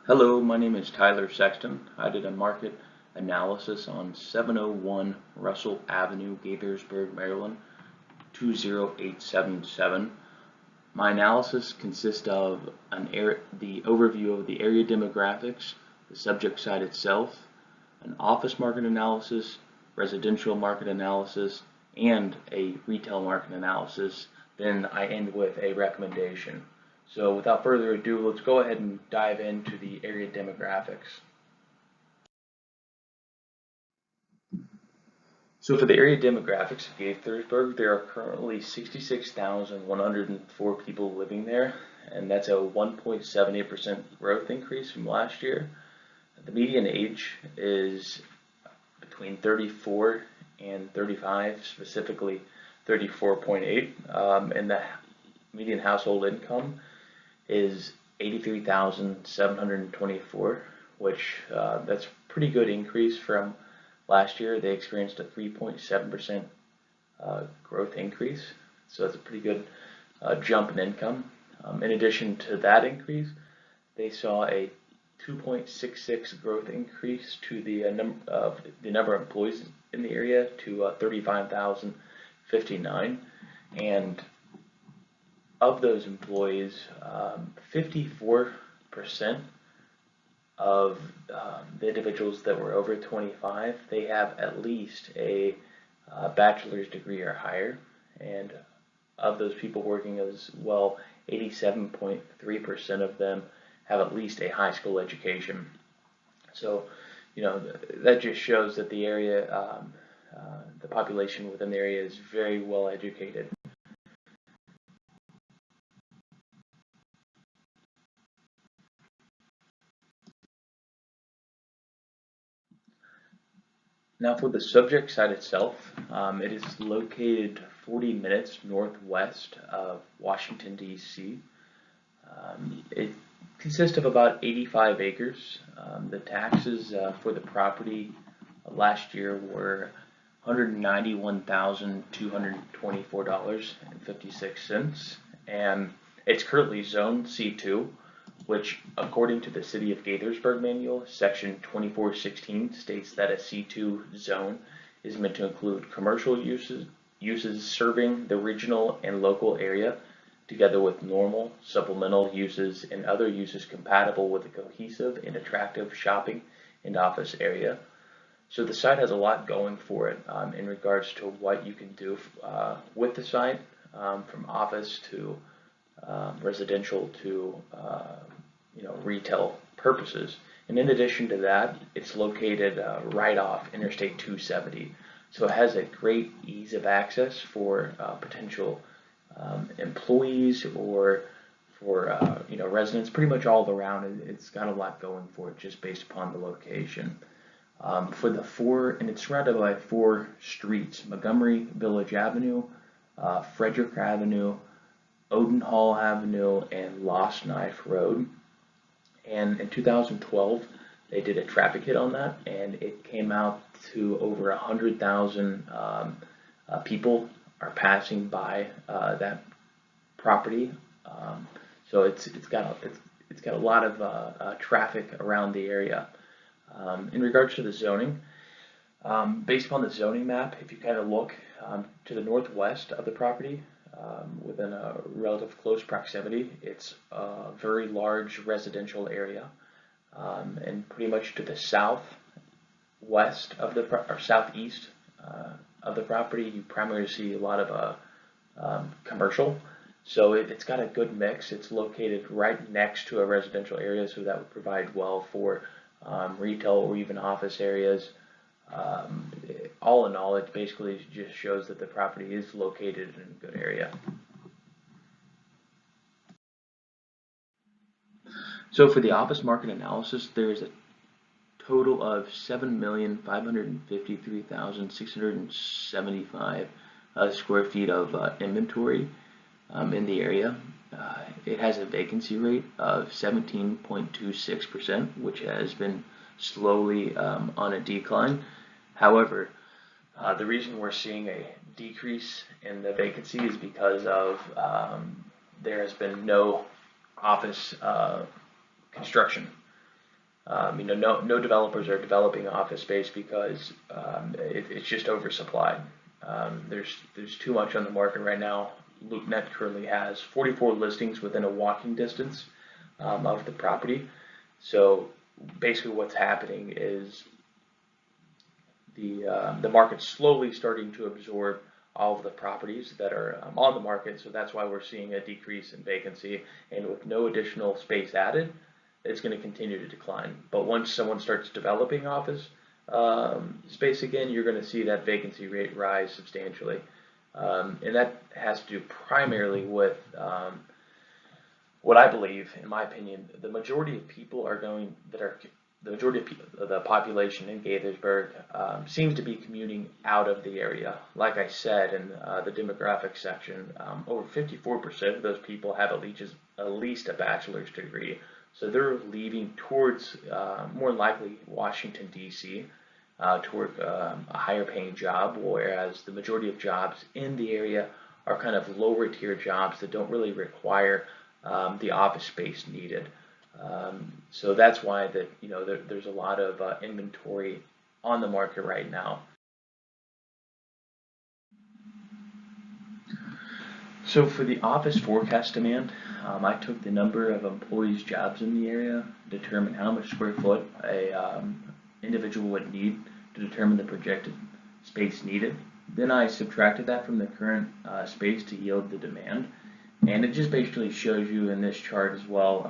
Hello, my name is Tyler Sexton. I did a market analysis on 701 Russell Avenue, Gaithersburg, Maryland, 20877. My analysis consists of the overview of the area demographics, the subject site itself, an office market analysis, residential market analysis, and a retail market analysis. Then I end with a recommendation. So without further ado, let's go ahead and dive into the area demographics. So for the area demographics of Gaithersburg, there are currently 66,104 people living there, and that's a 1.78% growth increase from last year. The median age is between 34 and 35, specifically 34.8, and the median household income is 83,724, which that's a pretty good increase from last year. They experienced a 3.7% growth increase, so that's a pretty good jump in income. In addition to that increase, they saw a 2.66 growth increase to the number of employees in the area to 35,059, and of those employees, 54% of the individuals that were over 25, they have at least a bachelor's degree or higher, and of those people working as well, 87.3% of them have at least a high school education. So, that just shows that the area, the population within the area is very well educated. Now for the subject site itself, it is located 40 minutes northwest of Washington, D.C. It consists of about 85 acres. The taxes for the property last year were $191,224.56, and it's currently zoned C2, which, according to the City of Gaithersburg Manual, Section 2416 states that a C2 zone is meant to include commercial uses serving the regional and local area, together with normal, supplemental uses and other uses compatible with a cohesive and attractive shopping and office area. So the site has a lot going for it in regards to what you can do with the site, from office to residential to retail purposes. And in addition to that, it's located right off Interstate 270, so it has a great ease of access for potential employees or for residents, pretty much all around. It's got a lot going for it just based upon the location. And it's surrounded by 4 streets: Montgomery Village Avenue, Frederick Avenue, Odenhall Avenue, and Lost Knife Road. And in 2012, they did a traffic hit on that, and it came out to over 100,000 people are passing by that property. So it's got a lot of traffic around the area. In regards to the zoning, based upon the zoning map, if you kind of look to the northwest of the property, within a relative close proximity, it's a very large residential area, and pretty much to the southwest of or southeast of the property, you primarily see a lot of commercial. So it's got a good mix. It's located right next to a residential area, so that would provide well for retail or even office areas. All in all, it basically just shows that the property is located in a good area. So for the office market analysis, there is a total of 7,553,675 square feet of inventory in the area. It has a vacancy rate of 17.26%, which has been slowly on a decline. However, the reason we're seeing a decrease in the vacancy is because of there has been no office construction. No developers are developing office space because it's just oversupplied. There's too much on the market right now. LoopNet currently has 44 listings within a walking distance of the property. So basically, what's happening is the market's slowly starting to absorb all of the properties that are on the market. So that's why we're seeing a decrease in vacancy, and with no additional space added, it's going to continue to decline. But once someone starts developing office space again, you're going to see that vacancy rate rise substantially. And that has to do primarily with what I believe, in my opinion, the majority of people are going that are the majority of people, the population in Gaithersburg seems to be commuting out of the area. Like I said in the demographic section, over 54% of those people have at least a bachelor's degree. So they're leaving towards, more likely, Washington, D.C., toward a higher paying job, whereas the majority of jobs in the area are kind of lower tier jobs that don't really require the office space needed. So that's why there's a lot of inventory on the market right now. So for the office forecast demand, I took the number of employees' jobs in the area, determined how much square foot a individual would need to determine the projected space needed. Then I subtracted that from the current space to yield the demand. And it just basically shows you in this chart as well,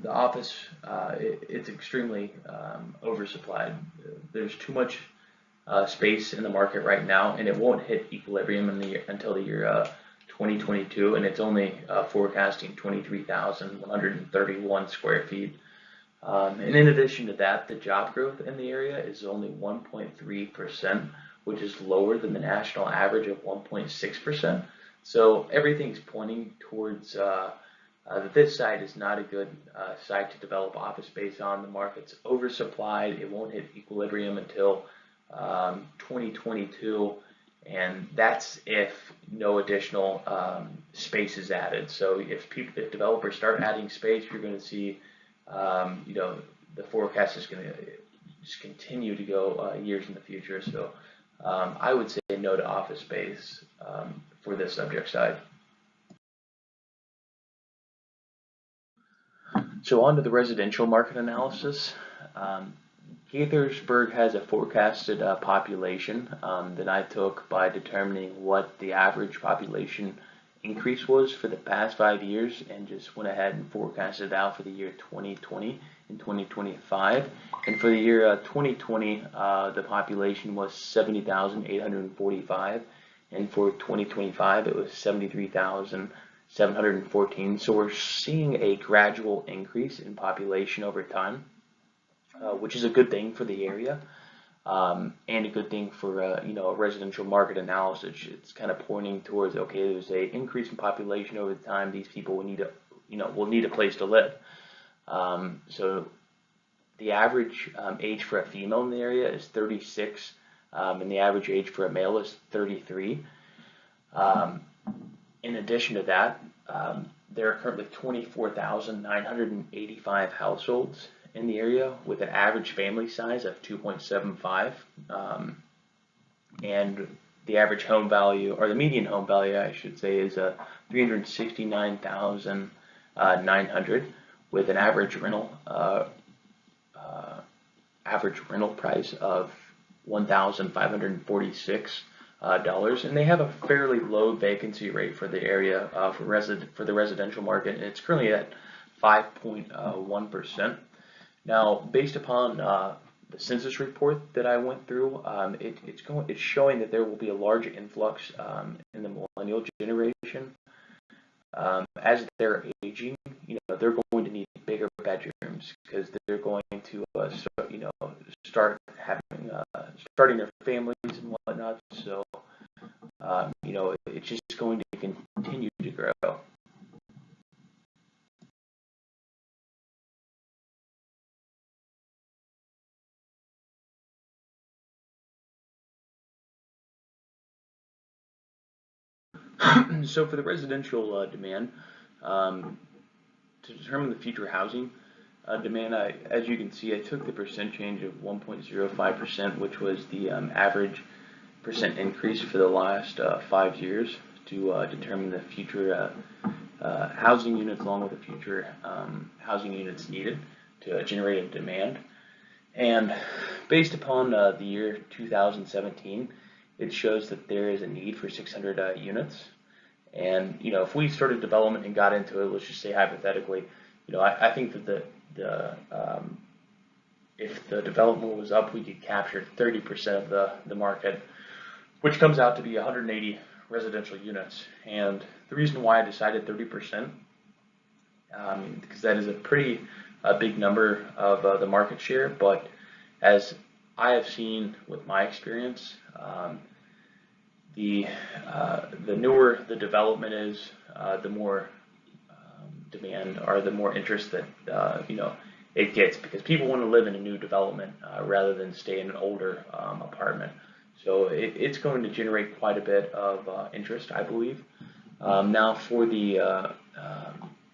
the office, it's extremely oversupplied. There's too much space in the market right now, and it won't hit equilibrium until the year 2022, and it's only forecasting 23,131 square feet. And in addition to that, the job growth in the area is only 1.3%, which is lower than the national average of 1.6%. So everything's pointing towards that this site is not a good site to develop office space on. The market's oversupplied. It won't hit equilibrium until 2022, and that's if no additional space is added. So if developers start adding space, you're going to see, the forecast is going to just continue to go years in the future. So I would say no to office space for this subject side. So on to the residential market analysis. Gaithersburg has a forecasted population that I took by determining what the average population increase was for the past 5 years, and just went ahead and forecasted it out for the year 2020 and 2025. And for the year 2020, the population was 70,845, and for 2025 it was 73,714. So we're seeing a gradual increase in population over time, which is a good thing for the area, and a good thing for a residential market analysis. It's kind of pointing towards, okay, there's a increase in population over time. These people will need a place to live. So the average age for a female in the area is 36, and the average age for a male is 33. In addition to that, there are currently 24,985 households in the area with an average family size of 2.75, and the average home value, or the median home value I should say, is 369,900 with an average rental price of $1,546, and they have a fairly low vacancy rate for the area for the residential market, and it's currently at 5.1%. Now, based upon the census report that I went through, it's showing that there will be a large influx in the millennial generation. As they're aging, they're going to need bigger bedrooms because they're going to start having starting their families and whatnot. So it's just going to continue to grow. So for the residential demand, to determine the future housing Demand, as you can see, I took the percent change of 1.05%, which was the average percent increase for the last 5 years to determine the future housing units along with the future housing units needed to generate a demand. And based upon the year 2017, it shows that there is a need for 600 units. And if we started development and got into it, let's just say hypothetically, I think that if the development was up, we could capture 30% of the market, which comes out to be 180 residential units. And the reason why I decided 30%, because that is a pretty big number of the market share, but as I have seen with my experience, the newer the development is, the more demand or the more interest that it gets, because people want to live in a new development rather than stay in an older apartment. So it's going to generate quite a bit of interest, I believe. Now for the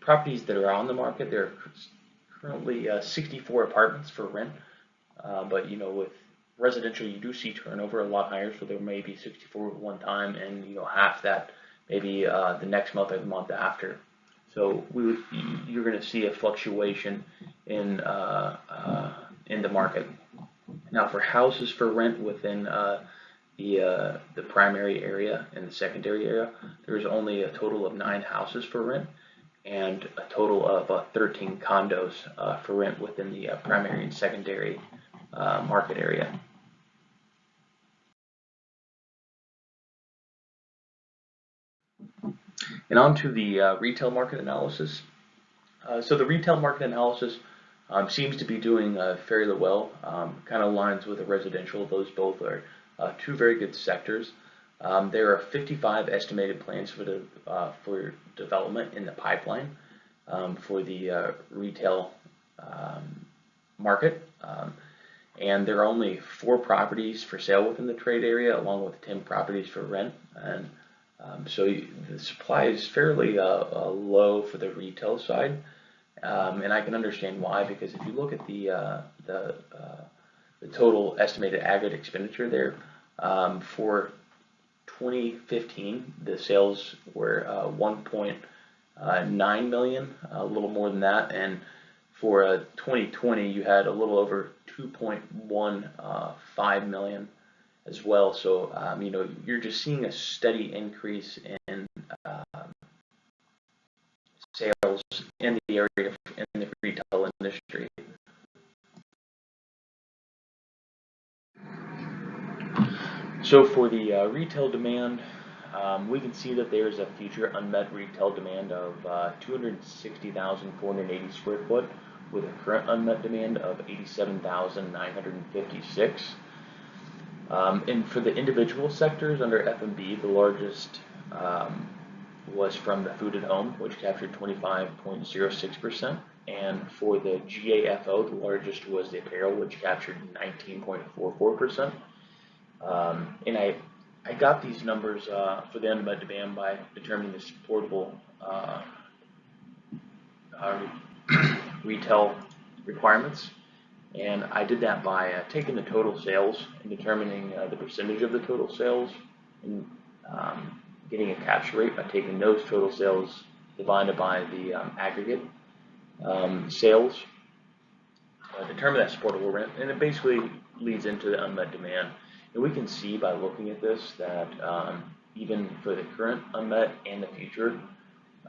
properties that are on the market, there are currently 64 apartments for rent, but with residential you do see turnover a lot higher, so there may be 64 at one time and half that maybe the next month or the month after. So you're going to see a fluctuation in the market. Now for houses for rent within the primary area and the secondary area, there's only a total of 9 houses for rent and a total of 13 condos for rent within the primary and secondary market area. And on to the retail market analysis. So the retail market analysis seems to be doing fairly well, kind of aligns with the residential. Those both are two very good sectors. There are 55 estimated plans for development in the pipeline for the retail market, and there are only 4 properties for sale within the trade area, along with 10 properties for rent. And so the supply is fairly low for the retail side, and I can understand why, because if you look at the total estimated aggregate expenditure there for 2015, the sales were 1.9 million, a little more than that, and for 2020 you had a little over 2.15 million as well. So you're just seeing a steady increase in sales in the area, in the retail industry. So for the retail demand, we can see that there's a future unmet retail demand of 260,480 square foot, with a current unmet demand of 87,956. And for the individual sectors under F&B, the largest was from the food at home, which captured 25.06%. And for the GAFO, the largest was the apparel, which captured 19.44%. And I got these numbers for the unmet demand by determining the supportable retail requirements. And I did that by taking the total sales and determining the percentage of the total sales, and getting a capture rate by taking those total sales divided by the aggregate sales, determine that supportable rent, and it basically leads into the unmet demand. And we can see by looking at this that even for the current unmet and the future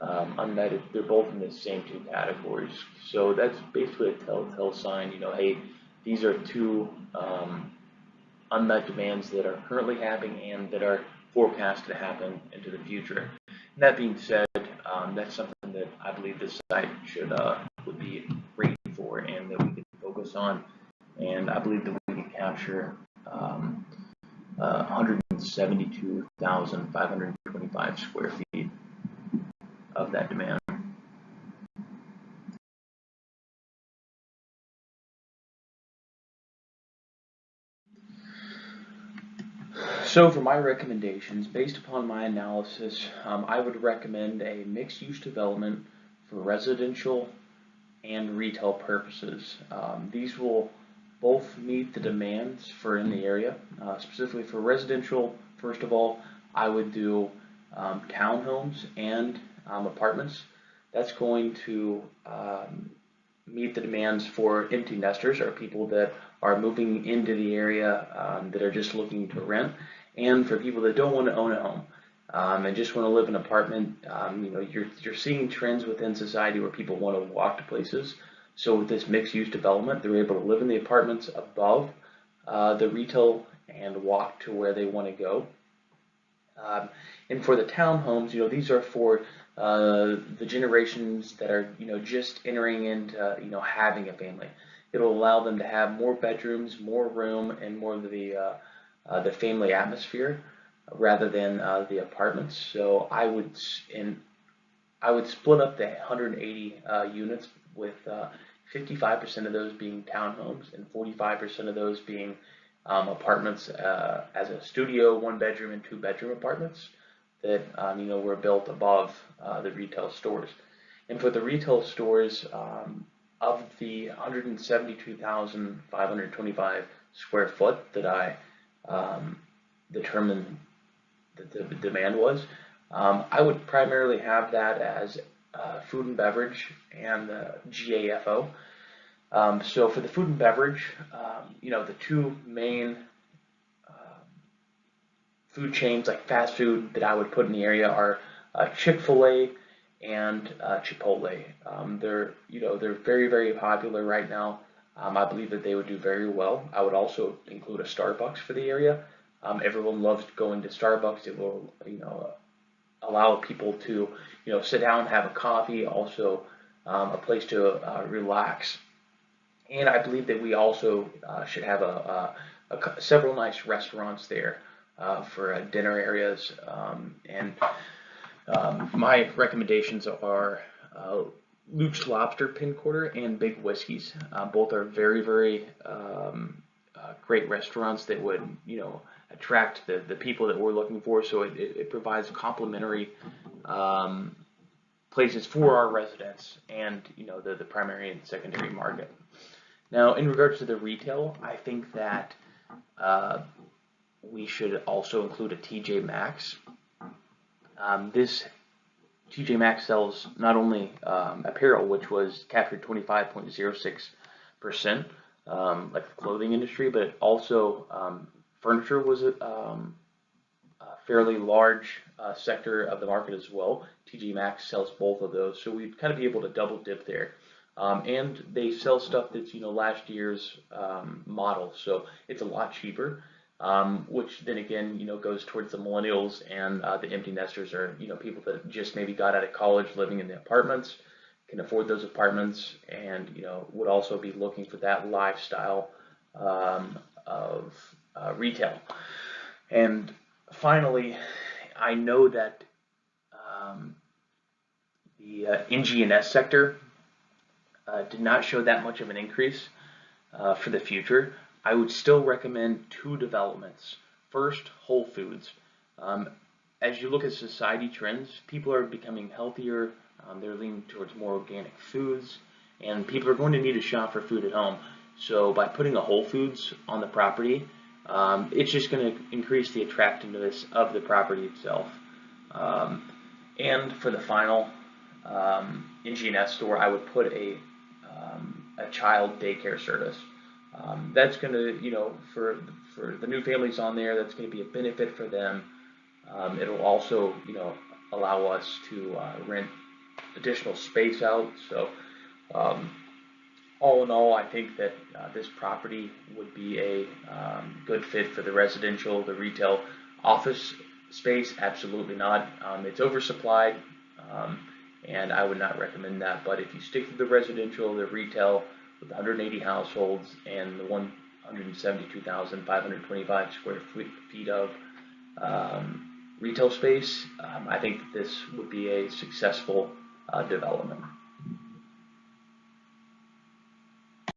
unmet, they're both in the same 2 categories. So that's basically a telltale sign, hey, these are 2 unmet demands that are currently happening and that are forecast to happen into the future. And that being said, that's something that I believe this site would be great for, and that we could focus on. And I believe that we can capture 172,525 square feet of that demand. So for my recommendations, based upon my analysis, I would recommend a mixed-use development for residential and retail purposes. These will both meet the demands for in the area. Specifically for residential, first of all, I would do townhomes and apartments. That's going to meet the demands for empty nesters, or people that are moving into the area that are just looking to rent, and for people that don't want to own a home and just want to live in an apartment. You're seeing trends within society where people want to walk to places. So with this mixed-use development, they're able to live in the apartments above the retail and walk to where they want to go. And for the townhomes, these are for the generations that are, just entering into, having a family. It'll allow them to have more bedrooms, more room, and more of the family atmosphere rather than the apartments. So I would split up the 180 units with 55% of those being townhomes and 45% of those being apartments as a studio, 1-bedroom and 2-bedroom apartments that were built above the retail stores. And for the retail stores, of the 172,525 square foot that I determined that the demand was, I would primarily have that as food and beverage and GAFO. So for the food and beverage, the two main food chains like fast food that I would put in the area are Chick-fil-A and Chipotle. They're very, very popular right now. I believe that they would do very well. I would also include a Starbucks for the area. Everyone loves going to Starbucks. It will allow people to sit down, have a coffee, also a place to relax. And I believe that we also should have several nice restaurants there for dinner areas. My recommendations are Luke's Lobster Pin Quarter and Big Whiskey's. Both are very, very great restaurants that would, attract the people that we're looking for. So it provides complimentary places for our residents and, the primary and secondary market. Now, in regards to the retail, I think that we should also include a TJ Maxx. This TJ Maxx sells not only apparel, which was captured 25.06%, like the clothing industry, but also furniture was a fairly large sector of the market as well. TJ Maxx sells both of those, so we'd kind of be able to double dip there. And they sell stuff that's last year's model, so it's a lot cheaper. Which then again, goes towards the millennials and the empty nesters, or people that just maybe got out of college, living in the apartments, can afford those apartments, and would also be looking for that lifestyle of retail. And finally, I know that the NG&S sector did not show that much of an increase for the future. I would still recommend 2 developments. First, Whole Foods. As you look at society trends, people are becoming healthier. They're leaning towards more organic foods, and people are going to need to shop for food at home. So by putting a Whole Foods on the property, it's just going to increase the attractiveness of the property itself. And for the final NG&S store, I would put a child daycare service. That's going to, for the new families on there, that's going to be a benefit for them. It'll also, allow us to rent additional space out. So, all in all, I think that this property would be a good fit for the residential, the retail. Office space, absolutely not. It's oversupplied, and I would not recommend that. But if you stick to the residential, the retail, with 180 households and the 172,525 square feet of retail space, I think that this would be a successful development.